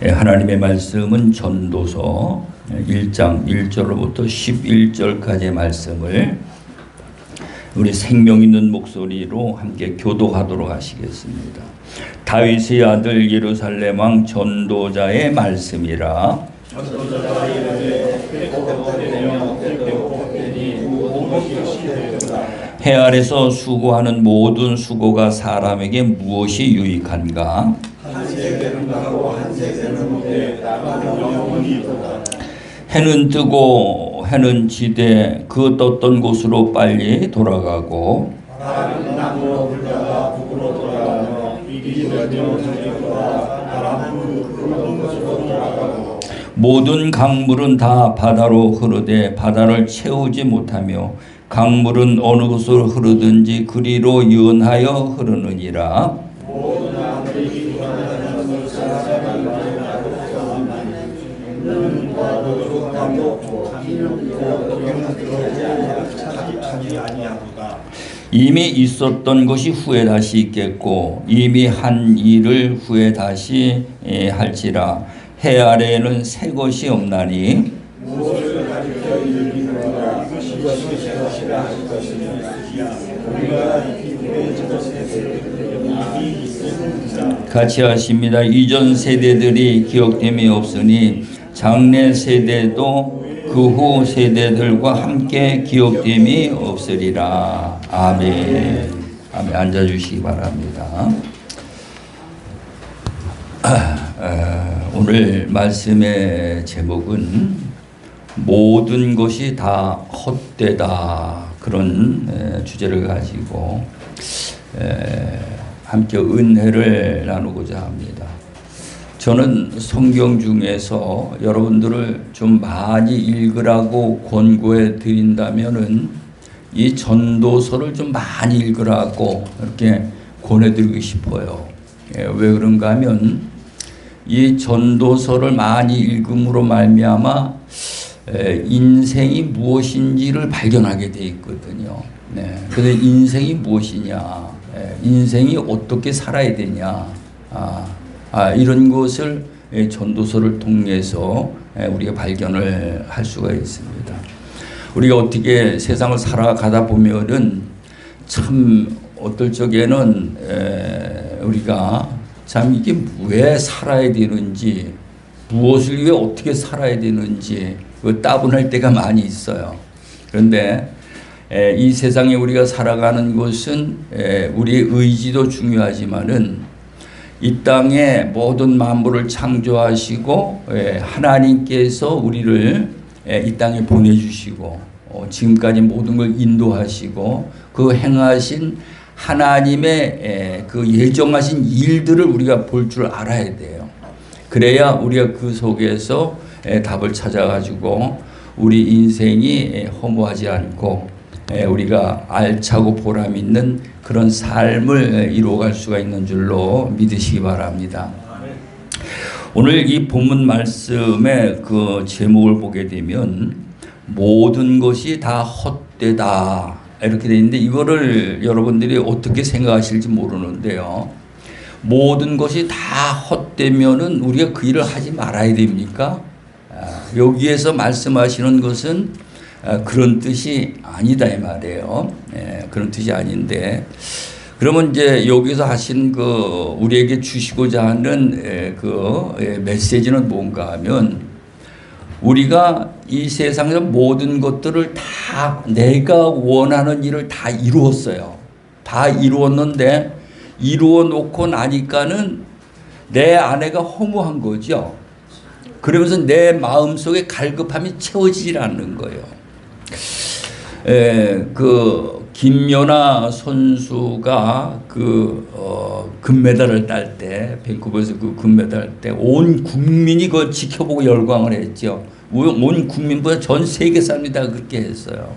하나님의 말씀은 전도서 1장 1절로부터 11절까지의 말씀을 우리 생명 있는 목소리로 함께 교독하도록 하시겠습니다. 다윗의 아들 예루살렘 왕 전도자의 말씀이라. 해 아래서 수고하는 모든 수고가 사람에게 무엇이 유익한가? 해는 뜨고 해는 지되 그 떴던 곳으로 빨리 돌아가고 모든 강물은 다 바다로 흐르되 바다를 채우지 못하며 강물은 어느 곳으로 흐르든지 그리로 연하여 흐르느니라. 이미 있었던 것이 후에 다시 있겠고 이미 한 일을 후에 다시 할지라. 해 아래에는 새 것이 없나니 같이 하십니다. 이전 세대들이 기억됨이 없으니 장래 세대도 그 후 세대들과 함께 기억됨이 없으리라. 아멘. 아멘. 앉아주시기 바랍니다. 오늘 말씀의 제목은 모든 것이 다 헛되다, 그런 주제를 가지고 함께 은혜를 나누고자 합니다. 저는 성경 중에서 여러분들을 좀 많이 읽으라고 권고해 드린다면은 이 전도서를 좀 많이 읽으라고 이렇게 권해드리고 싶어요. 왜 그런가 하면 이 전도서를 많이 읽음으로 말미암아 인생이 무엇인지를 발견하게 돼 있거든요. 그래서 인생이 무엇이냐, 인생이 어떻게 살아야 되냐, 이런 것을 전도서를 통해서 우리가 발견을 할 수가 있습니다. 우리가 어떻게 세상을 살아가다 보면은 참 어떨 적에는 우리가 참 이게 왜 살아야 되는지, 무엇을 위해 어떻게 살아야 되는지 따분할 때가 많이 있어요. 그런데 이 세상에 우리가 살아가는 것은 우리의 의지도 중요하지만은 이 땅에 모든 만물을 창조하시고 하나님께서 우리를 이 땅에 보내주시고 지금까지 모든 걸 인도하시고 그 행하신 하나님의 그 예정하신 일들을 우리가 볼 줄 알아야 돼요. 그래야 우리가 그 속에서 답을 찾아가지고 우리 인생이 허무하지 않고 우리가 알차고 보람 있는 그런 삶을 이루어갈 수가 있는 줄로 믿으시기 바랍니다. 오늘 이 본문 말씀의 그 제목을 보게 되면 모든 것이 다 헛되다 이렇게 되어 있는데, 이거를 여러분들이 어떻게 생각하실지 모르는데요. 모든 것이 다 헛되면은 우리가 그 일을 하지 말아야 됩니까? 여기에서 말씀하시는 것은 그런 뜻이 아니다 이 말이에요. 그런 뜻이 아닌데, 그러면 이제 여기서 하신 그 우리에게 주시고자 하는 그 메시지는 뭔가 하면, 우리가 이 세상에서 모든 것들을 다 내가 원하는 일을 다 이루었어요. 다 이루었는데 이루어 놓고 나니까는 내 안에가 허무한 거죠. 그러면서 내 마음속에 갈급함이 채워지질 않는 거예요. 그 김연아 선수가 금메달을 딸 때, 밴쿠버에서 그 금메달 딸 때 온 국민이 그걸 지켜보고 열광을 했죠. 온 국민보다 전 세계 사람이 다 그렇게 했어요.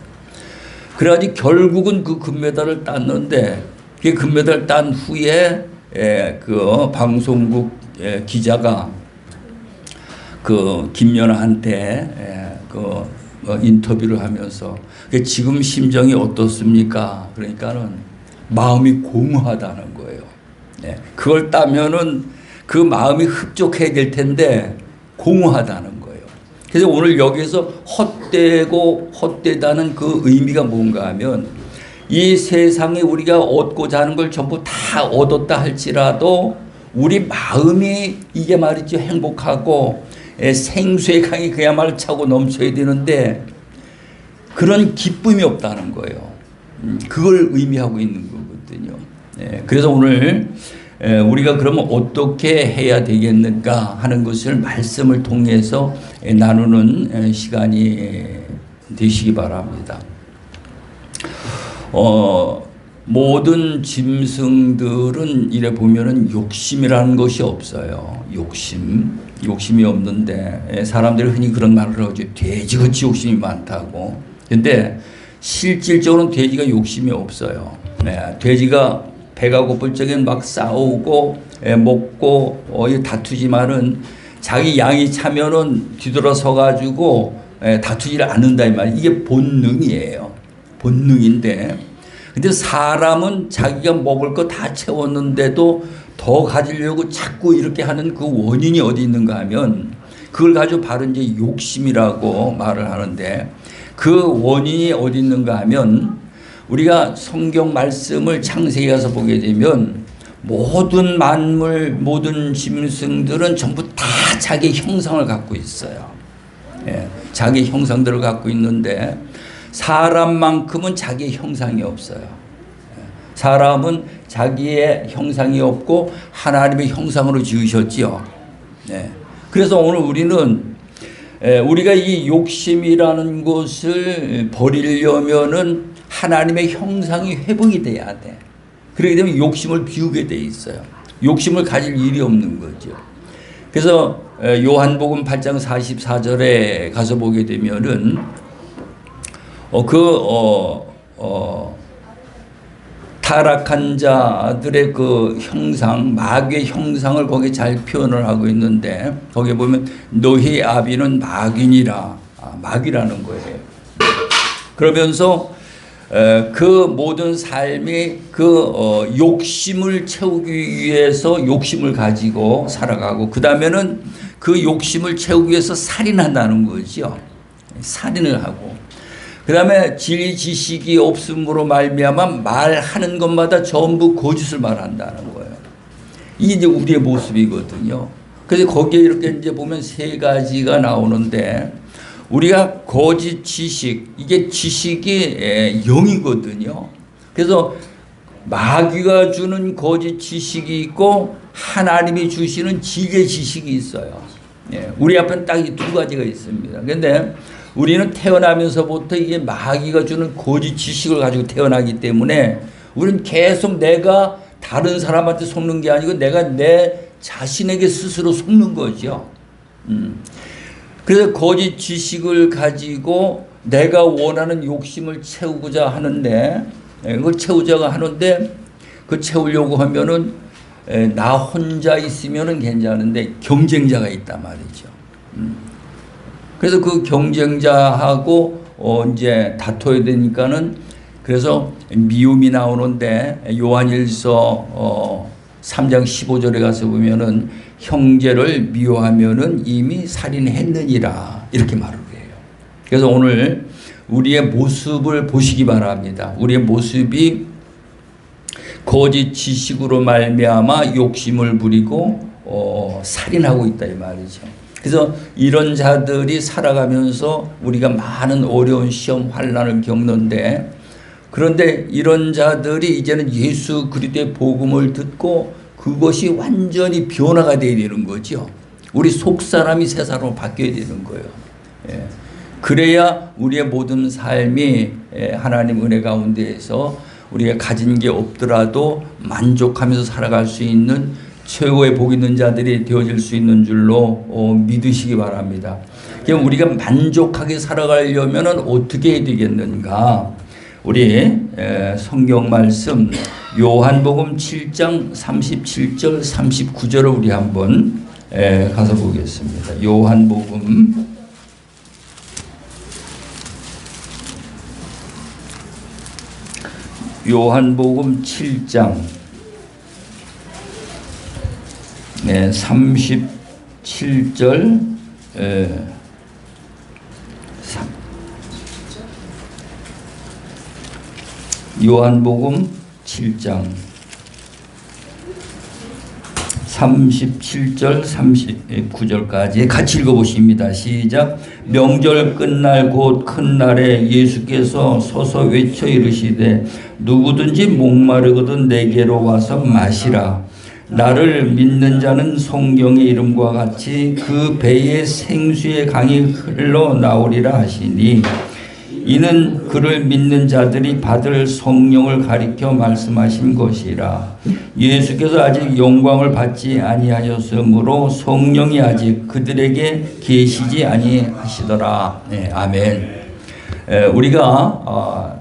그래가지고 결국은 그 금메달을 땄는데, 그 금메달 딴 후에 그 방송국 기자가 그 김연아한테 그 인터뷰를 하면서 지금 심정이 어떻습니까? 그러니까는 마음이 공허하다는 거예요. 그걸 따면은 그 마음이 흡족해야 될 텐데 공허하다는 거예요. 그래서 오늘 여기서 헛되고 헛되다는 그 의미가 뭔가 하면 이 세상에 우리가 얻고자 하는 걸 전부 다 얻었다 할지라도 우리 마음이 이게 말이죠 행복하고 생수의 강이 그야말로 차고 넘쳐야 되는데 그런 기쁨이 없다는 거예요. 그걸 의미하고 있는 거거든요. 그래서 오늘 우리가 그러면 어떻게 해야 되겠는가 하는 것을 말씀을 통해서 나누는 시간이 되시기 바랍니다. 모든 짐승들은 이래 보면은 욕심이라는 것이 없어요. 욕심이 없는데 사람들이 흔히 그런 말을 하죠. 돼지같이 욕심이 많다고. 근데 실질적으로는 돼지가 욕심이 없어요. 돼지가 배가 고플 적엔 막 싸우고 먹고 다투지만은 자기 양이 차면은 뒤돌아서 가지고 다투지를 않는다 이 말이에요. 이게 본능이에요. 본능인데 근데 사람은 자기가 먹을 거 다 채웠는데도 더 가지려고 자꾸 이렇게 하는 그 원인이 어디 있는가 하면 그걸 가지고 바로 이제 욕심이라고 말을 하는데 그 원인이 어디 있는가 하면 우리가 성경 말씀을 창세기 가서 보게 되면 모든 만물, 모든 짐승들은 전부 다 자기 형상을 갖고 있어요. 자기 형상들을 갖고 있는데 사람만큼은 자기의 형상이 없어요. 사람은 자기의 형상이 없고 하나님의 형상으로 지으셨지요. 그래서 오늘 우리는 우리가 이 욕심이라는 것을 버리려면은 하나님의 형상이 회복이 돼야 돼. 그렇게 되면 욕심을 비우게 돼 있어요. 욕심을 가질 일이 없는 거죠. 그래서 요한복음 8장 44절에 가서 보게 되면은 타락한 자들의 그 형상, 마귀의 형상을 거기에 잘 표현을 하고 있는데 거기에 보면 너희 아비는 마귀니라. 마귀라는 거예요. 그러면서 그 모든 삶이 그 욕심을 채우기 위해서 욕심을 가지고 살아가고 그 다음에는 그 욕심을 채우기 위해서 살인한다는 거죠. 살인을 하고 그 다음에 진리 지식이 없음으로 말미암아 말하는 것마다 전부 거짓을 말한다는 거예요. 이게 이제 우리의 모습이거든요. 그래서 거기에 이렇게 이제 보면 세 가지가 나오는데 우리가 거짓 지식, 이게 지식이 영이거든요. 그래서 마귀가 주는 거짓 지식이 있고 하나님이 주시는 지혜 지식이 있어요. 우리 앞에는 딱 이 두 가지가 있습니다. 그런데 우리는 태어나면서부터 이게 마귀가 주는 거짓 지식을 가지고 태어나기 때문에 우리는 계속 내가 다른 사람한테 속는 게 아니고 내가 내 자신에게 스스로 속는 거죠. 그래서 거짓 지식을 가지고 내가 원하는 욕심을 채우고자 하는데 그걸 채우자가 하는데 그 채우려고 하면은 나 혼자 있으면은 괜찮은데 경쟁자가 있단 말이죠. 그래서 그 경쟁자하고 이제 다퉈야 되니까는 그래서 미움이 나오는데 요한일서 3장 15절에 가서 보면은 형제를 미워하면은 이미 살인했느니라 이렇게 말을 해요. 그래서 오늘 우리의 모습을 보시기 바랍니다. 우리의 모습이 거짓 지식으로 말미암아 욕심을 부리고 살인하고 있다 이 말이죠. 그래서 이런 자들이 살아가면서 우리가 많은 어려운 시험 환난을 겪는데 그런데 이런 자들이 이제는 예수 그리스도의 복음을 듣고 그것이 완전히 변화가 되어야 되는 거죠. 우리 속사람이 새 사람으로 바뀌어야 되는 거예요. 그래야 우리의 모든 삶이 하나님 은혜 가운데에서 우리가 가진 게 없더라도 만족하면서 살아갈 수 있는 최고의 복 있는 자들이 되어질 수 있는 줄로 믿으시기 바랍니다. 그럼 우리가 만족하게 살아가려면 어떻게 해야 되겠는가? 우리 성경 말씀 요한복음 7장 37절 39절을 우리 한번 가서 보겠습니다. 요한복음 7장 37절 요한복음 7장 37절 39절까지 같이 읽어보십니다. 시작. 명절 끝날 곧 큰 날에 예수께서 서서 외쳐 이르시되 누구든지 목마르거든 내게로 와서 마시라. 나를 믿는 자는 성경의 이름과 같이 그 배에 생수의 강이 흘러나오리라 하시니 이는 그를 믿는 자들이 받을 성령을 가리켜 말씀하신 것이라. 예수께서 아직 영광을 받지 아니하셨으므로 성령이 아직 그들에게 계시지 아니하시더라. 네, 아멘. 우리가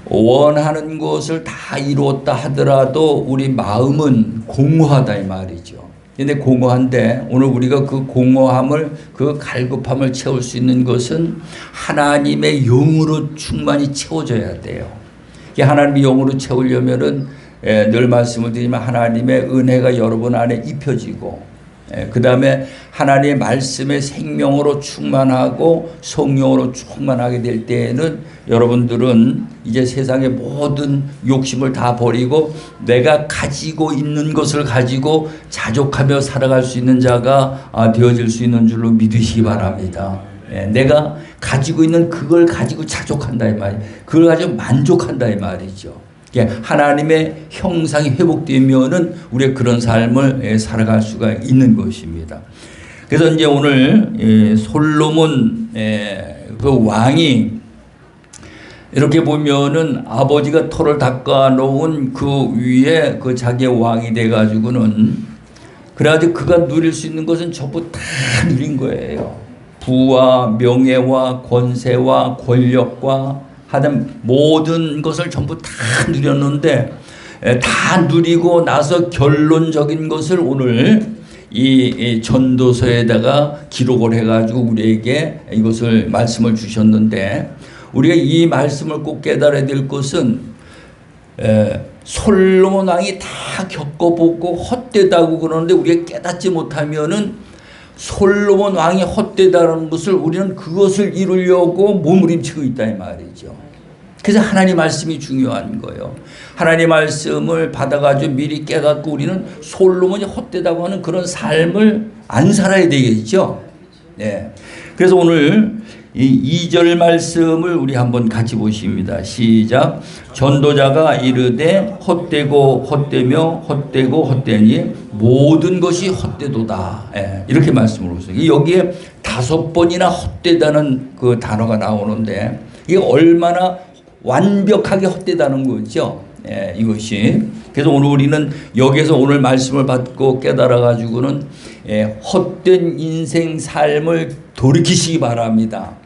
원하는 것을 다 이루었다 하더라도 우리 마음은 공허하다 이 말이죠. 근데 공허한데 오늘 우리가 그 공허함을, 그 갈급함을 채울 수 있는 것은 하나님의 영으로 충만히 채워져야 돼요. 하나님의 영으로 채우려면은 늘 말씀을 드리지만 하나님의 은혜가 여러분 안에 입혀지고 그 다음에 하나님의 말씀의 생명으로 충만하고 성령으로 충만하게 될 때에는 여러분들은 이제 세상의 모든 욕심을 다 버리고 내가 가지고 있는 것을 가지고 자족하며 살아갈 수 있는 자가 되어질 수 있는 줄로 믿으시기 바랍니다. 내가 가지고 있는 그걸 가지고 자족한다 이 말이에요. 그걸 가지고 만족한다 이 말이죠. 하나님의 형상이 회복되면은 우리가 그런 삶을 살아갈 수가 있는 것입니다. 그래서 이제 오늘 솔로몬 그 왕이 이렇게 보면은 아버지가 터를 닦아 놓은 그 위에 그 자기의 왕이 돼 가지고는 그래가지고 그가 누릴 수 있는 것은 전부 다 누린 거예요. 부와 명예와 권세와 권력과 하여튼 모든 것을 전부 다 누렸는데 다 누리고 나서 결론적인 것을 오늘 이 전도서에다가 기록을 해가지고 우리에게 이것을 말씀을 주셨는데 우리가 이 말씀을 꼭 깨달아야 될 것은 솔로몬 왕이 다 겪어보고 헛되다고 그러는데 우리가 깨닫지 못하면은 솔로몬 왕이 헛되다는 것을 우리는 그것을 이루려고 몸부림치고 있다 이 말이죠. 그래서 하나님 말씀이 중요한 거예요. 하나님 말씀을 받아가지고 미리 깨닫고 우리는 솔로몬이 헛되다고 하는 그런 삶을 안 살아야 되겠죠. 네. 그래서 오늘 이 2절 말씀을 우리 한번 같이 보십니다. 시작. 전도자가 이르되 헛되고 헛되며 헛되고 헛되니 모든 것이 헛되도다. 이렇게 말씀을 하셨어요. 여기에 5번이나 헛되다는 그 단어가 나오는데 이게 얼마나 완벽하게 헛되다는 거죠. 이것이. 그래서 오늘 우리는 여기에서 오늘 말씀을 받고 깨달아 가지고는 헛된 인생 삶을 돌이키시기 바랍니다.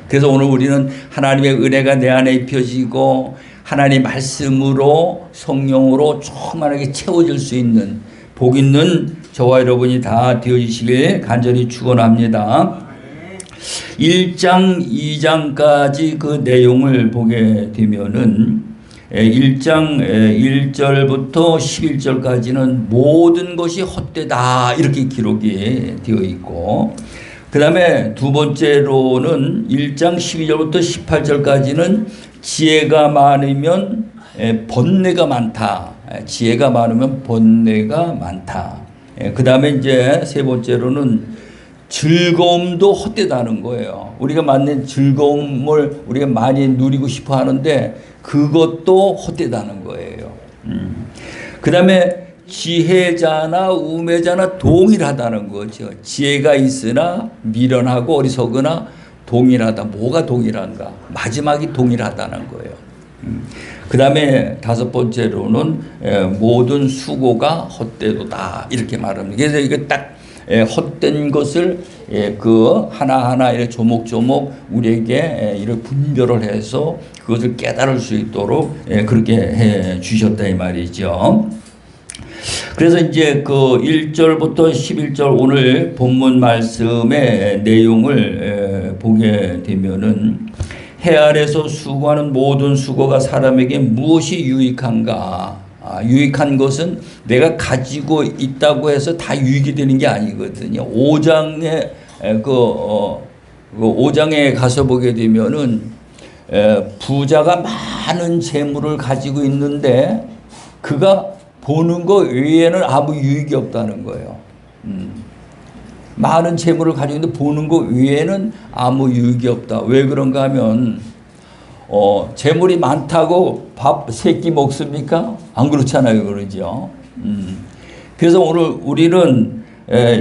그래서 오늘 우리는 하나님의 은혜가 내 안에 입혀지고 하나님 말씀으로 성령으로 충만하게 채워질 수 있는 복 있는 저와 여러분이 다 되어주시길 간절히 축원합니다. 1장 2장까지 그 내용을 보게 되면은 1장 1절부터 11절까지는 모든 것이 헛되다 이렇게 기록이 되어 있고 그 다음에 두 번째로는 1장 12절부터 18절까지는 지혜가 많으면 번뇌가 많다. 지혜가 많으면 번뇌가 많다. 그 다음에 이제 세 번째로는 즐거움도 헛되다는 거예요. 우리가 맞는 즐거움을 우리가 많이 누리고 싶어 하는데 그것도 헛되다는 거예요. 그 다음에 지혜자나 우매자나 동일하다는 거죠. 지혜가 있으나 미련하고 어리석으나 동일하다. 뭐가 동일한가? 마지막이 동일하다는 거예요. 그 다음에 5번째로는 모든 수고가 헛되도다 이렇게 말합니다. 그래서 이게 딱 헛된 것을 그 하나하나 이렇게 조목조목 우리에게 이렇게 분별을 해서 그것을 깨달을 수 있도록 그렇게 해 주셨다 이 말이죠. 그래서 이제 그 1절부터 11절 오늘 본문 말씀의 내용을 보게 되면은 해 아래서 수고하는 모든 수고가 사람에게 무엇이 유익한가? 유익한 것은 내가 가지고 있다고 해서 다 유익이 되는 게 아니거든요. 5장에 그 5장에 가서 보게 되면은 부자가 많은 재물을 가지고 있는데 그가 보는 것 외에는 아무 유익이 없다는 거예요. 많은 재물을 가지고 있는데 보는 것 외에는 아무 유익이 없다. 왜 그런가 하면 재물이 많다고 밥 3끼 먹습니까? 안 그렇잖아요. 그러죠. 그래서 오늘 우리는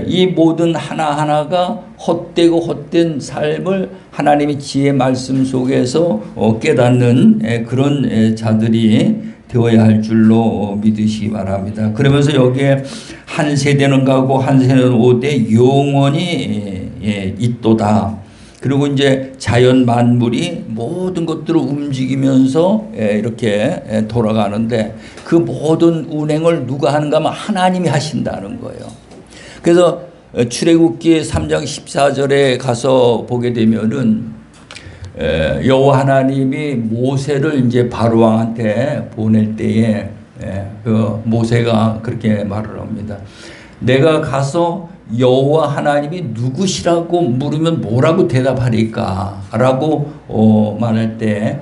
이 모든 하나하나가 헛되고 헛된 삶을 하나님의 지혜 말씀 속에서 깨닫는 그런 자들이 되어야 할 줄로 믿으시기 바랍니다. 그러면서 여기에 한 세대는 가고 한 세대는 오되 영원히 있도다. 그리고 이제 자연 만물이 모든 것들을 움직이면서 이렇게 돌아가는데 그 모든 운행을 누가 하는가 하면 하나님이 하신다는 거예요. 그래서 출애굽기 3장 14절에 가서 보게 되면은 여호와 하나님이 모세를 이제 바로 왕한테 보낼 때에 그 모세가 그렇게 말을 합니다. 내가 가서 여호와 하나님이 누구시라고 물으면 뭐라고 대답하리까라고 말할 때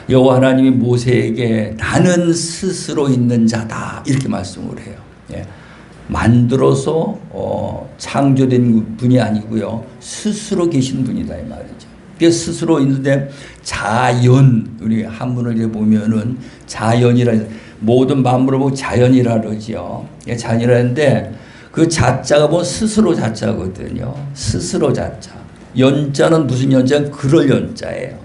여호와 하나님이 모세에게 나는 스스로 있는 자다 이렇게 말씀을 해요. 만들어서 창조된 분이 아니고요. 스스로 계신 분이다 이 말이죠. 스스로 있는데 자연, 우리 한문을 보면은 자연이라, 모든 만물을 보고 자연이라 그러죠. 자연이라는데 그 자자가 뭐 스스로 자자거든요. 스스로 자자. 연자는 무슨 연자는 그럴 연자예요.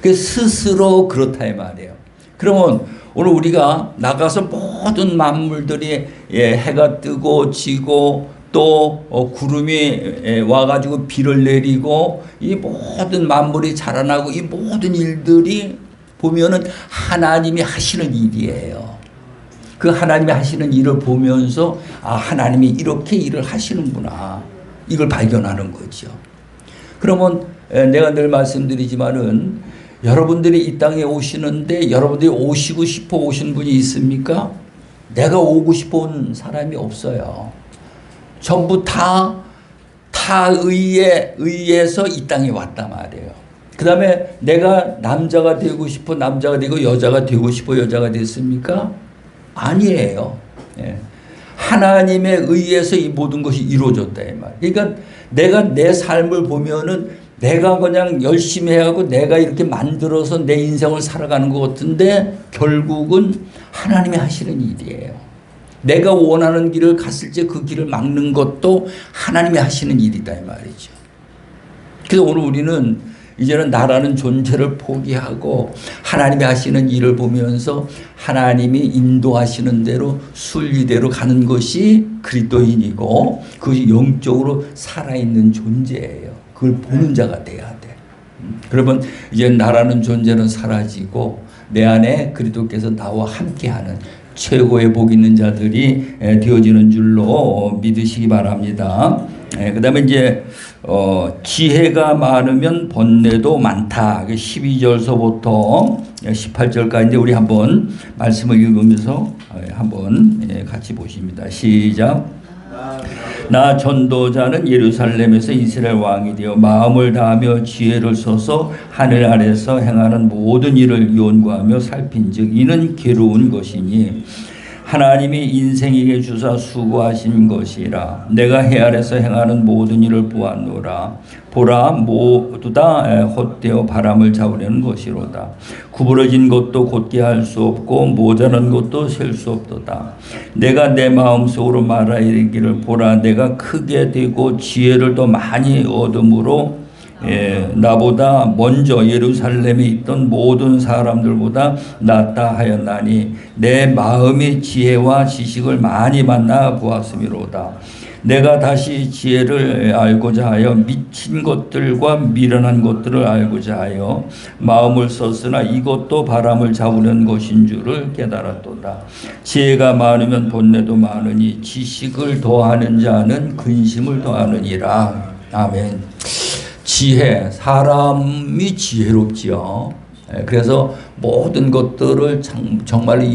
그 스스로 그렇다 이 말이에요. 그러면 오늘 우리가 나가서 모든 만물들이 해가 뜨고 지고 또 구름이 와가지고 비를 내리고 이 모든 만물이 자라나고 이 모든 일들이 보면은 하나님이 하시는 일이에요. 그 하나님이 하시는 일을 보면서 하나님이 이렇게 일을 하시는구나 이걸 발견하는 거죠. 그러면 내가 늘 말씀드리지만은 여러분들이 이 땅에 오시는데 여러분들이 오시고 싶어 오신 분이 있습니까? 내가 오고 싶어 온 사람이 없어요. 전부 의해서 이 땅에 왔단 말이에요. 그 다음에 내가 남자가 되고 싶어 남자가 되고 여자가 되고 싶어 여자가 됐습니까? 아니에요. 하나님에 의해서 이 모든 것이 이루어졌다 이 말. 그러니까 내가 내 삶을 보면은 내가 그냥 열심히 해가고 내가 이렇게 만들어서 내 인생을 살아가는 것 같은데 결국은 하나님이 하시는 일이에요. 내가 원하는 길을 갔을 때 그 길을 막는 것도 하나님이 하시는 일이다 이 말이죠. 그래서 오늘 우리는 이제는 나라는 존재를 포기하고 하나님이 하시는 일을 보면서 하나님이 인도하시는 대로 순리대로 가는 것이 그리스도인이고 그것이 영적으로 살아있는 존재예요. 그걸 보는 자가 돼야 돼. 그러면 이제 나라는 존재는 사라지고 내 안에 그리스도께서 나와 함께하는 최고의 복 있는 자들이 되어지는 줄로 믿으시기 바랍니다. 그 다음에 이제 지혜가 많으면 번뇌도 많다. 12절서부터 18절까지 우리 한번 말씀을 읽으면서 한번 같이 보십니다. 시작. 나 전도자는 예루살렘에서 이스라엘 왕이 되어 마음을 다하며 지혜를 써서 하늘 아래서 행하는 모든 일을 연구하며 살핀즉 이는 괴로운 것이니 하나님이 인생에게 주사 수고하신 것이라. 내가 해 아래서 행하는 모든 일을 보았노라. 보라 모두 다 헛되어 바람을 잡으려는 것이로다. 구부러진 것도 곧게 할 수 없고 모자란 것도 셀 수 없도다. 내가 내 마음속으로 말하 이르기를 보라 내가 크게 되고 지혜를 더 많이 얻음으로 나보다 먼저 예루살렘에 있던 모든 사람들보다 낫다 하였나니 내 마음이 지혜와 지식을 많이 만나 보았음이로다. 내가 다시 지혜를 알고자 하여 미친 것들과 미련한 것들을 알고자 하여 마음을 썼으나 이것도 바람을 잡으려는 것인 줄을 깨달았도다. 지혜가 많으면 번뇌도 많으니 지식을 더하는 자는 근심을 더하느니라. 아멘. 지혜, 사람이 지혜롭지요. 그래서 모든 것들을 정말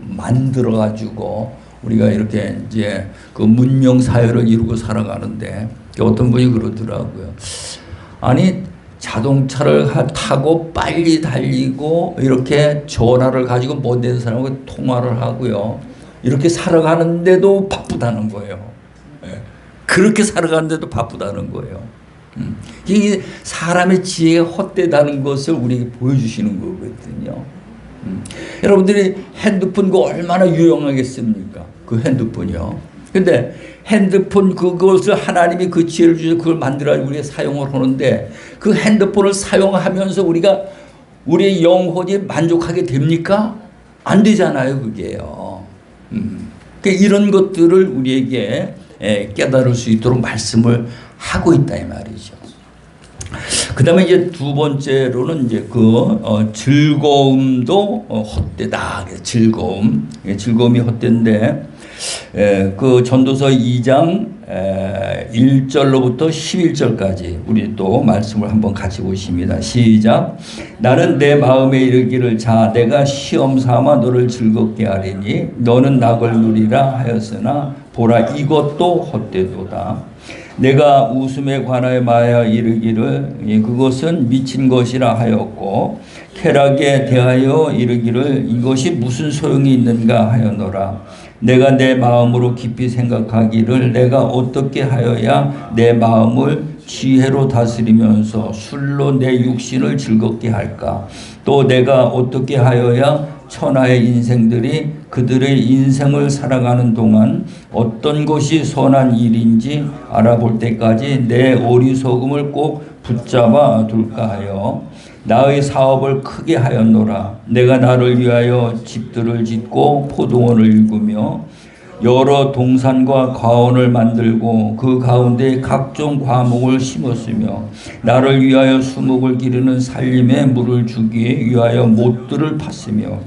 만들어 가지고 우리가 이렇게 이제 그 문명 사회를 이루고 살아가는데 어떤 분이 그러더라고요. 아니 자동차를 타고 빨리 달리고 이렇게 전화를 가지고 못 된 사람하고 통화를 하고요. 이렇게 살아가는데도 바쁘다는 거예요. 그렇게 살아가는데도 바쁘다는 거예요. 이게 사람의 지혜가 헛되다는 것을 우리에게 보여주시는 거거든요. 여러분들이 핸드폰 그 얼마나 유용하겠습니까? 그 핸드폰이요. 근데 핸드폰 그것을 하나님이 그 지혜를 주셔서 그걸 만들어가지고 우리가 사용을 하는데 그 핸드폰을 사용하면서 우리가 우리의 영혼이 만족하게 됩니까? 안 되잖아요, 그게요. 그러니까 이런 것들을 우리에게 깨달을 수 있도록 말씀을 하고 있다 이 말이죠. 그 다음에 이제 두 번째로는 이제 즐거움도 헛되다. 즐거움이 헛된데, 그 전도서 2장 1절로부터 11절까지 우리 또 말씀을 한번 같이 보십니다. 시작. 나는 내 마음에 이르기를 자 내가 시험 삼아 너를 즐겁게 하리니 너는 낙을 누리라 하였으나 보라 이것도 헛되도다. 내가 웃음에 관하여 말하여 이르기를 그것은 미친 것이라 하였고 쾌락에 대하여 이르기를 이것이 무슨 소용이 있는가 하였노라. 내가 내 마음으로 깊이 생각하기를 내가 어떻게 하여야 내 마음을 지혜로 다스리면서 술로 내 육신을 즐겁게 할까. 또 내가 어떻게 하여야 천하의 인생들이 그들의 인생을 살아가는 동안 어떤 것이 선한 일인지 알아볼 때까지 내 어리석음을 꼭 붙잡아 둘까 하여 나의 사업을 크게 하였노라. 내가 나를 위하여 집들을 짓고 포도원을 일구며 여러 동산과 과원을 만들고 그 가운데 각종 과목을 심었으며 나를 위하여 수목을 기르는 살림에 물을 주기 위하여 못들을 팠으며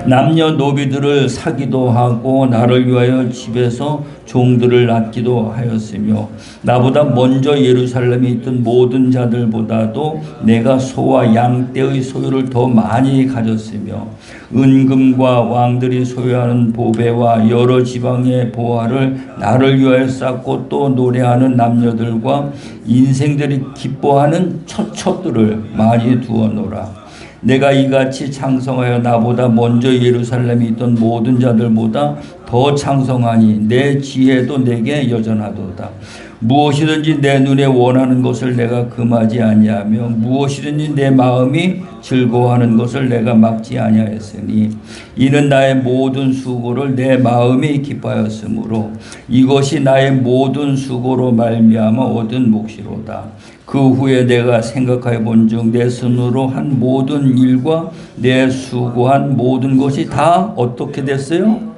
남녀노비들을 사기도 하고 나를 위하여 집에서 종들을 낳기도 하였으며 나보다 먼저 예루살렘에 있던 모든 자들보다도 내가 소와 양떼의 소유를 더 많이 가졌으며 은금과 왕들이 소유하는 보배와 여러 지방의 보화를 나를 위하여 쌓고 또 노래하는 남녀들과 인생들이 기뻐하는 처처들을 많이 두어놓으라. 내가 이같이 창성하여 나보다 먼저 예루살렘에 있던 모든 자들보다 더 창성하니 내 지혜도 내게 여전하도다. 무엇이든지 내 눈에 원하는 것을 내가 금하지 아니하며 무엇이든지 내 마음이 즐거워하는 것을 내가 막지 아니하였으니 이는 나의 모든 수고를 내 마음이 기뻐하였으므로 이것이 나의 모든 수고로 말미암아 얻은 몫이로다. 그 후에 내가 생각하여 본즉 내 손으로 한 모든 일과 내 수고한 모든 것이 다 어떻게 됐어요?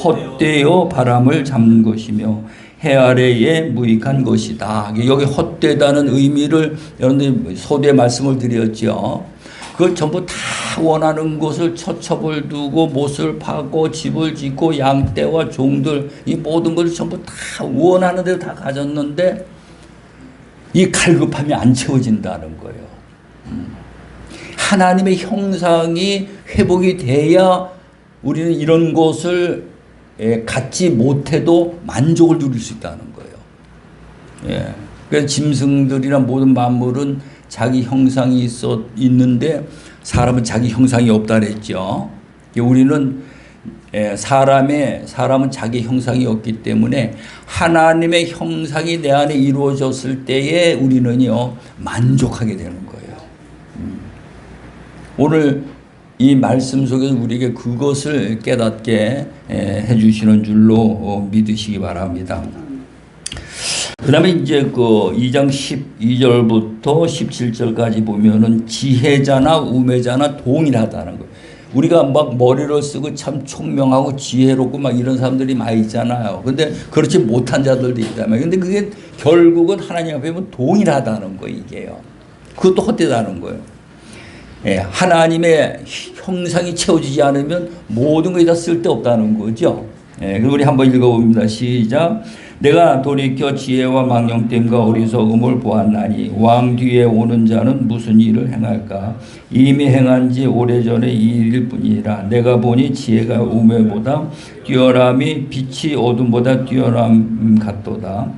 헛되어 바람을 잡는 것이며 해 아래에 무익한 것이다. 여기 헛되다는 의미를 여러분들이 소대 말씀을 드렸죠. 그걸 전부 다 원하는 것을 처첩을 두고 못을 파고 집을 짓고 양떼와 종들 이 모든 것을 전부 다 원하는 대로 다 가졌는데 이 갈급함이 안 채워진다는 거예요. 하나님의 형상이 회복이 돼야 우리는 이런 것을 갖지 못해도 만족을 누릴 수 있다는 거예요. 그래서 짐승들이나 모든 만물은 자기 형상이 있는데 사람은 자기 형상이 없다 그랬죠. 우리는 사람은 자기 형상이 없기 때문에 하나님의 형상이 내 안에 이루어졌을 때에 우리는요 만족하게 되는 거예요. 오늘 이 말씀 속에서 우리에게 그것을 깨닫게 해주시는 줄로 믿으시기 바랍니다. 그 다음에 이제 그 2장 12절부터 17절까지 보면은 지혜자나 우매자나 동일하다는 거예요. 우리가 막 머리를 쓰고 참 총명하고 지혜롭고 막 이런 사람들이 많이 있잖아요. 근데 그렇지 못한 자들도 있다면. 근데 그게 결국은 하나님 앞에 보면 동일하다는 거예요, 이게요. 그것도 헛되다는 거예요. 하나님의 형상이 채워지지 않으면 모든 것이 다 쓸데없다는 거죠. 그럼 우리 한번 읽어봅니다. 시작. 내가 돌이켜 지혜와 망령됨과 어리석음을 보았나니 왕 뒤에 오는 자는 무슨 일을 행할까? 이미 행한 지 오래전의 일일 뿐이라. 내가 보니 지혜가 우매보다 뛰어남이 빛이 어둠보다 뛰어남 같도다.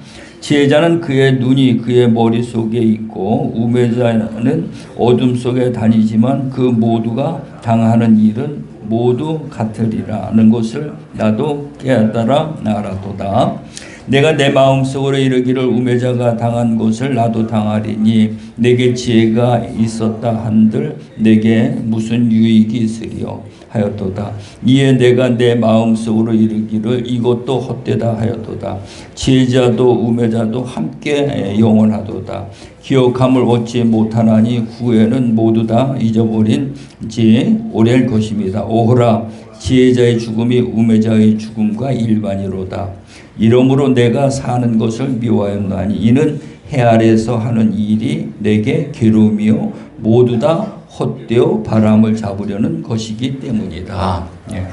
지혜자는 그의 눈이 그의 머릿속에 있고 우매자는 어둠 속에 다니지만 그 모두가 당하는 일은 모두 같으리라는 것을 나도 깨달아 알았도다. 내가 내 마음속으로 이르기를 우매자가 당한 것을 나도 당하리니 내게 지혜가 있었다 한들 내게 무슨 유익이 있으리요 하였도다. 이에 내가 내 마음속으로 이르기를 이것도 헛되다 하였도다. 지혜자도 우매자도 함께 영원하도다. 기억함을 얻지 못하나니 후에는 모두 다 잊어버린 지 오래일 것입니다. 오호라 지혜자의 죽음이 우매자의 죽음과 일반이로다. 이러므로 내가 사는 것을 미워하였나니 이는 해 아래에서 하는 일이 내게 괴로움이요 모두 다 헛되어 바람을 잡으려는 것이기 때문이다. 예.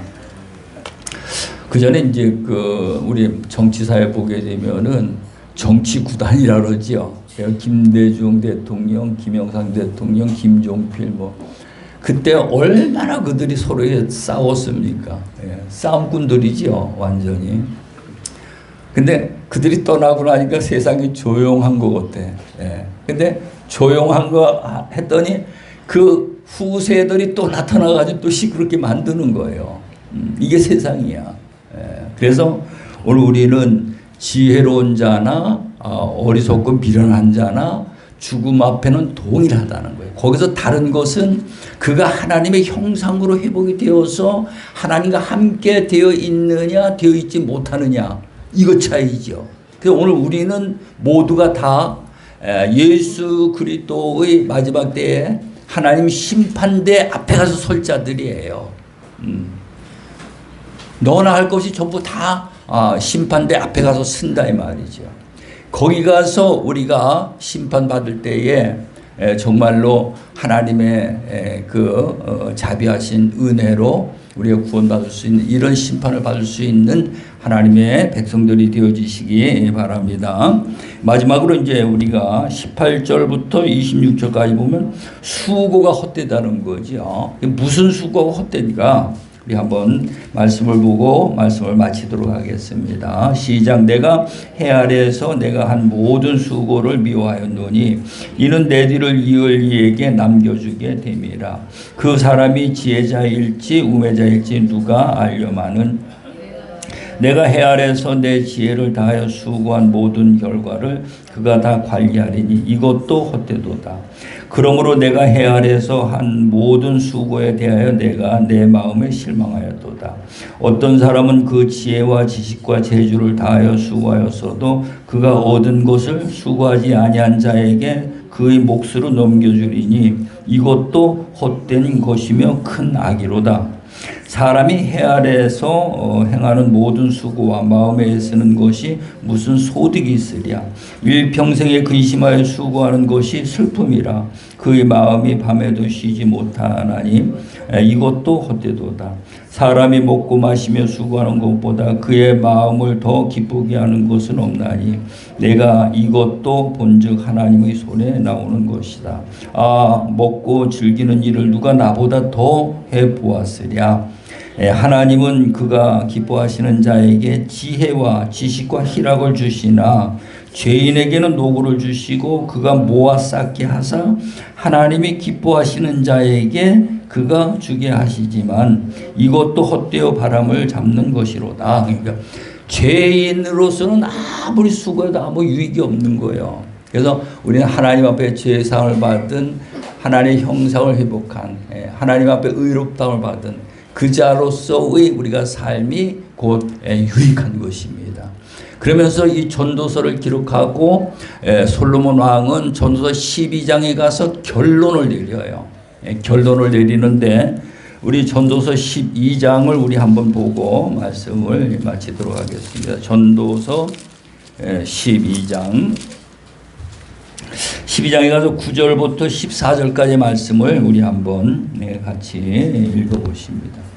그 전에 이제 우리 정치사에 보게 되면은 정치 구단이라 그러지요. 김대중 대통령, 김영삼 대통령, 김종필 그때 얼마나 그들이 서로 싸웠습니까? 예. 싸움꾼들이지요, 완전히. 근데 그들이 떠나고 나니까 세상이 조용한 것 같아. 예. 근데 조용한 거 했더니 그 후세들이 또 나타나가지고 또 시끄럽게 만드는 거예요. 이게 세상이야. 예. 그래서 오늘 우리는 지혜로운 자나 어리석고 미련한 자나 죽음 앞에는 동일하다는 거예요. 거기서 다른 것은 그가 하나님의 형상으로 회복이 되어서 하나님과 함께 되어 있느냐 되어 있지 못하느냐 이것 차이죠. 그래서 오늘 우리는 모두가 다 예수 그리스도의 마지막 때에 하나님 심판대 앞에 가서 설 자들이에요. 너나 할 것이 전부 다 심판대 앞에 가서 쓴다 이 말이죠. 거기 가서 우리가 심판받을 때에 정말로 하나님의 자비하신 은혜로 우리가 구원받을 수 있는 이런 심판을 받을 수 있는 하나님의 백성들이 되어지시기 바랍니다. 마지막으로 이제 우리가 18절부터 26절까지 보면 수고가 헛되다는 거죠. 무슨 수고가 헛되니까 우리 한번 말씀을 보고 말씀을 마치도록 하겠습니다. 시작. 내가 해 아래에서 내가 한 모든 수고를 미워하였노니 이는 내 뒤를 이을 이에게 남겨주게 됨이라. 그 사람이 지혜자일지 우매자일지 누가 알려마는 내가 해 아래에서 내 지혜를 다하여 수고한 모든 결과를 그가 다 관리하리니 이것도 헛되도다. 그러므로 내가 해 아래에서 한 모든 수고에 대하여 내가 내 마음에 실망하였도다. 어떤 사람은 그 지혜와 지식과 재주를 다하여 수고하였어도 그가 얻은 것을 수고하지 아니한 자에게 그의 몫으로 넘겨주리니 이것도 헛된 것이며 큰 악이로다. 사람이 해 아래에서 행하는 모든 수고와 마음에 애쓰는 것이 무슨 소득이 있으랴. 일평생에 근심하여 수고하는 것이 슬픔이라. 그의 마음이 밤에도 쉬지 못하나니 이것도 헛되도다. 사람이 먹고 마시며 수고하는 것보다 그의 마음을 더 기쁘게 하는 것은 없나니 내가 이것도 본즉 하나님의 손에 나오는 것이다. 먹고 즐기는 일을 누가 나보다 더 해보았으랴. 하나님은 그가 기뻐하시는 자에게 지혜와 지식과 희락을 주시나 죄인에게는 노고를 주시고 그가 모아 쌓게 하사 하나님이 기뻐하시는 자에게 그가 주게 하시지만 이것도 헛되어 바람을 잡는 것이로다. 그러니까 죄인으로서는 아무리 수고해도 아무 유익이 없는 거예요. 그래서 우리는 하나님 앞에 죄상을 받은 하나님의 형상을 회복한 하나님 앞에 의롭다움을 받은 그 자로서의 우리가 삶이 곧 유익한 것입니다. 그러면서 이 전도서를 기록하고 솔로몬 왕은 전도서 12장에 가서 결론을 내려요. 결론을 내리는데 우리 전도서 12장을 우리 한번 보고 말씀을 마치도록 하겠습니다. 전도서 12장 12장에 가서 9절부터 14절까지 말씀을 우리 한번 같이 읽어보십니다.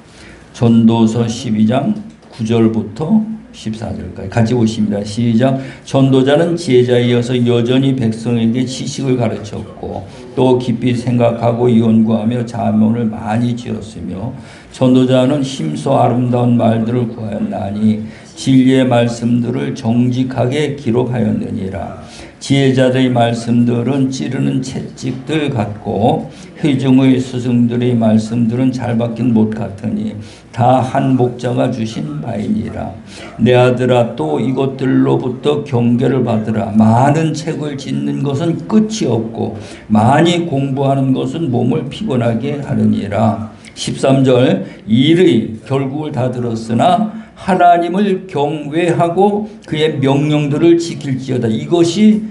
전도서 12장 9절부터 14절까지 같이 보십니다. 시작. 전도자는 지혜자에 이어서 여전히 백성에게 지식을 가르쳤고 또 깊이 생각하고 연구하며 자문을 많이 지었으며 전도자는 힘써 아름다운 말들을 구하였나니 진리의 말씀들을 정직하게 기록하였느니라. 지혜자들의 말씀들은 찌르는 채찍들 같고 회중의 스승들의 말씀들은 잘 박힌 못 같으니 다 한 목자가 주신 바이니라. 내 아들아 또 이것들로부터 경계를 받으라. 많은 책을 짓는 것은 끝이 없고 많이 공부하는 것은 몸을 피곤하게 하느니라. 13절 일의 결국을 다 들었으나 하나님을 경외하고 그의 명령들을 지킬지어다. 이것이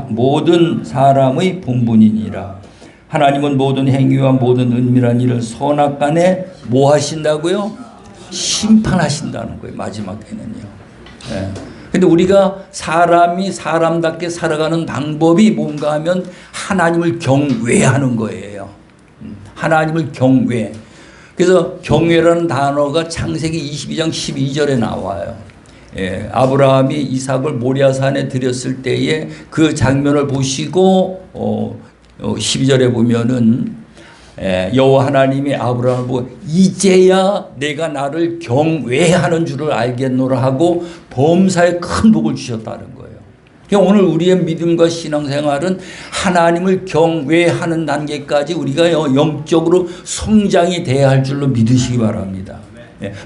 모든 사람의 본분이니라. 하나님은 모든 행위와 모든 은밀한 일을 선악간에 뭐 하신다고요? 심판하신다는 거예요. 마지막에는요. 네. 근데 우리가 사람이 사람답게 살아가는 방법이 뭔가 하면 하나님을 경외하는 거예요. 하나님을 경외. 그래서 경외라는 단어가 창세기 22장 12절에 나와요. 예, 아브라함이 이삭을 모리아산에 드렸을 때에 그 장면을 보시고 12절에 보면은 여호와 하나님이 아브라함을 보고 이제야 내가 나를 경외하는 줄을 알겠노라 하고 범사에 큰 복을 주셨다는 거예요. 그러니까 오늘 우리의 믿음과 신앙생활은 하나님을 경외하는 단계까지 우리가 영적으로 성장이 돼야 할 줄로 믿으시기 바랍니다.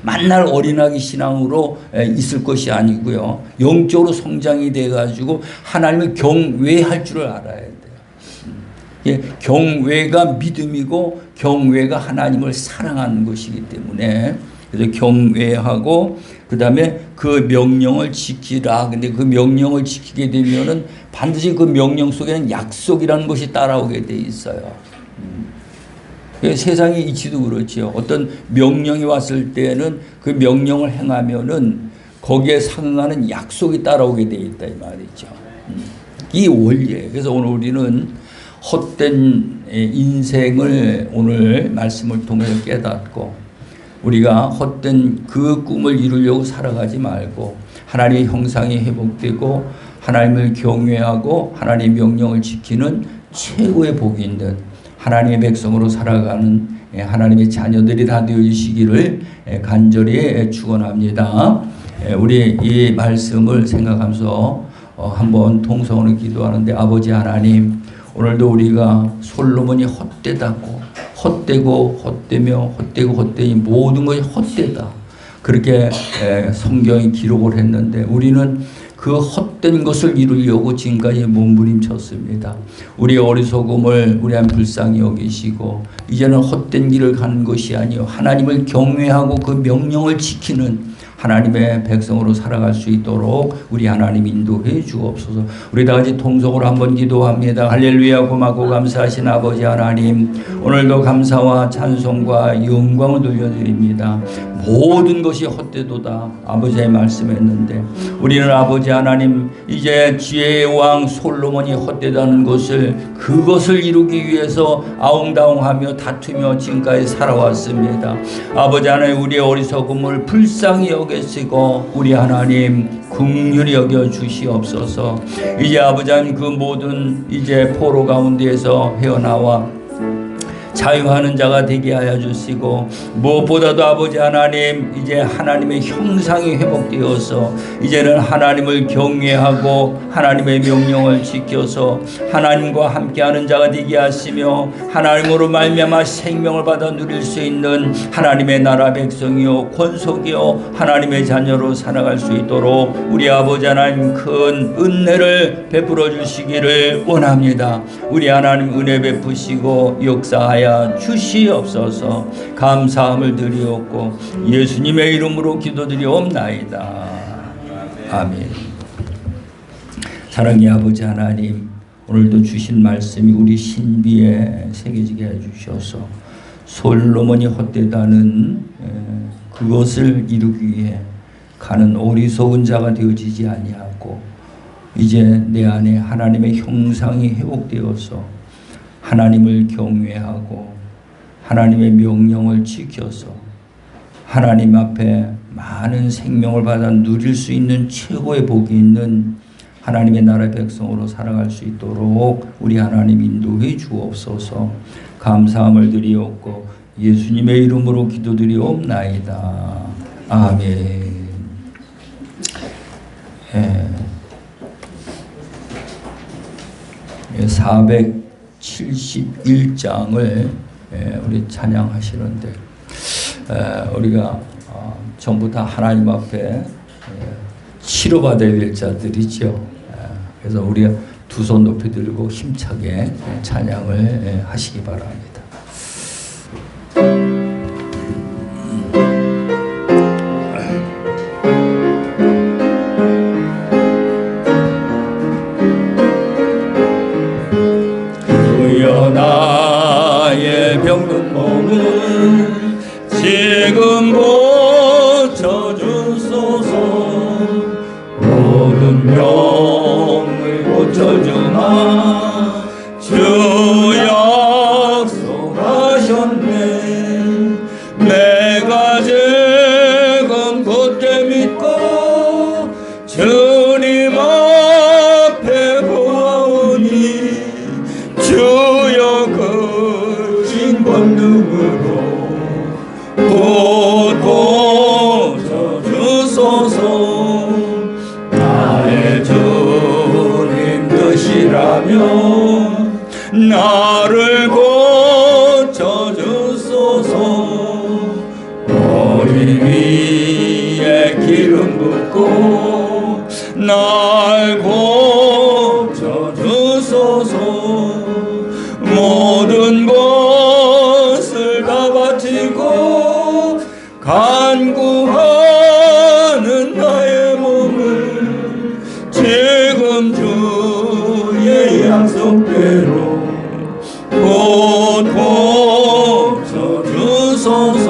만날 어린아기 신앙으로 있을 것이 아니고요. 영적으로 성장이 돼가지고 하나님을 경외할 줄을 알아야 돼요. 경외가 믿음이고 경외가 하나님을 사랑하는 것이기 때문에 그래서 경외하고 그 다음에 그 명령을 지키라. 근데 그 명령을 지키게 되면은 반드시 그 명령 속에는 약속이라는 것이 따라오게 돼 있어요. 세상의 이치도 그렇죠. 어떤 명령이 왔을 때는 그 명령을 행하면은 거기에 상응하는 약속이 따라오게 돼 있다 이 말이죠. 이 원리예요. 그래서 오늘 우리는 헛된 인생을 오늘 말씀을 통해서 깨닫고 우리가 헛된 그 꿈을 이루려고 살아가지 말고 하나님의 형상이 회복되고 하나님을 경외하고 하나님의 명령을 지키는 최고의 복이 있는 하나님의 백성으로 살아가는 하나님의 자녀들이 다 되어주시기를 간절히 축원합니다. 우리 이 말씀을 생각하면서 한번 통성으로 기도하는데 아버지 하나님 오늘도 우리가 솔로몬이 헛되다고 헛되고 헛되며 헛되고 헛되니 모든 것이 헛되다 그렇게 성경이 기록을 했는데 우리는 그 헛된 것을 이루려고 지금까지 몸부림쳤습니다. 우리의 어리석음을 우리 한 불쌍히 여기시고 이제는 헛된 길을 가는 것이 아니요 하나님을 경외하고 그 명령을 지키는 하나님의 백성으로 살아갈 수 있도록 우리 하나님 인도해 주옵소서. 우리 다 같이 통성으로 한번 기도합니다. 할렐루야. 고맙고 감사하신 아버지 하나님 오늘도 감사와 찬송과 영광을 돌려드립니다. 모든 것이 헛되도다 아버지의 말씀했는데 우리는 아버지 하나님 이제 지혜의 왕 솔로몬이 헛되다는 것을 그것을 이루기 위해서 아웅다웅하며 다투며 지금까지 살아왔습니다. 아버지 하나님 우리의 어리석음을 불쌍히 여기시고 우리 하나님 긍휼히 여겨 주시옵소서. 이제 아버지 하나님 그 모든 이제 포로 가운데에서 헤어나와 자유하는 자가 되게 하여 주시고 무엇보다도 아버지 하나님 이제 하나님의 형상이 회복되어서 이제는 하나님을 경외하고 하나님의 명령을 지켜서 하나님과 함께하는 자가 되게 하시며 하나님으로 말미암아 생명을 받아 누릴 수 있는 하나님의 나라 백성이요 권속이요 하나님의 자녀로 살아갈 수 있도록 우리 아버지 하나님 큰 은혜를 베풀어 주시기를 원합니다. 우리 하나님 은혜 베푸시고 역사하여 주시옵소서. 감사함을 드리옵고 예수님의 이름으로 기도드리옵나이다. 아멘. 사랑의 아버지 하나님 오늘도 주신 말씀이 우리 신비에 새겨지게 해주셔서 솔로몬이 헛되다는 그것을 이루기 위해 가는 어리석은 자가 되어지지 아니하고 이제 내 안에 하나님의 형상이 회복되어서 하나님을 경외하고 하나님의 명령을 지켜서 하나님 앞에 많은 생명을 받아 누릴 수 있는 최고의 복이 있는 하나님의 나라의 백성으로 살아갈 수 있도록 우리 하나님 인도해 주옵소서. 감사함을 드리옵고 예수님의 이름으로 기도드리옵나이다. 아멘. 471장을 우리 찬양하시는데 우리가 전부 다 하나님 앞에 치료받아야 될 자들이죠. 그래서 우리가 두 손 높이 들고 힘차게 찬양을 하시기 바랍니다. 주여 나의 병든 몸을 지금 고쳐주소서. 모든 병을 고쳐주마 주 약속하셨네. 내가 지금 굳게 믿고 주님 앞에 보아오니 주여 그 권능으로 고쳐주소서. 나의 주님 뜻이라면 나를 고쳐주소서. 머리 위에 기름 붓고 날 고쳐주소서. 모든 것을 다 바치고 간구하는 나의 몸을 지금 주의 약속대로 곧 고쳐주소서.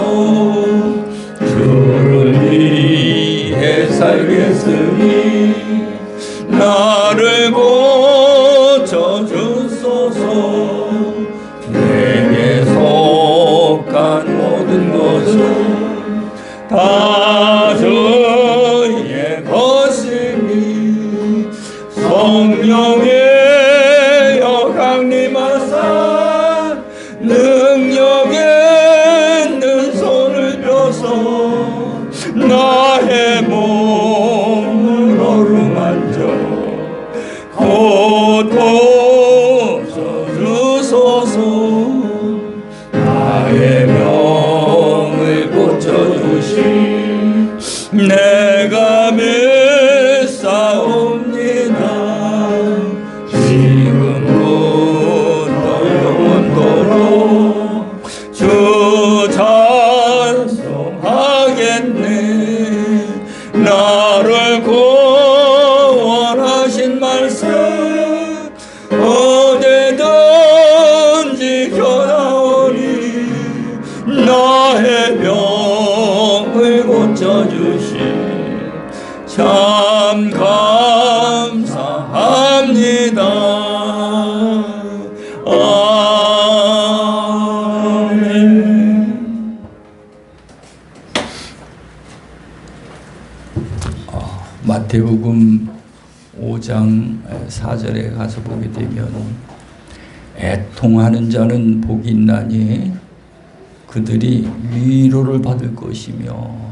주를 위해 살겠으니 나를 고쳐주소서. 내게 속한 모든 것은 다 주의 것이니 성령의 강림하사 능력 있는 손을 펴서 나의 몸을 어루만져 곧 고쳐주소서. 나의 병을 고쳐주신 내가 믿사옵니다. 지금부터 영원토록 주 찬송하겠네. 나를 구원하신 말씀 어디든지 겨나오니 나의 병을 고쳐주신 참 감사합니다. 아멘. 마태복음 5장 4절에 가서 보게 되면 애통하는 자는 복이 있나니 그들이 위로를 받을 것이며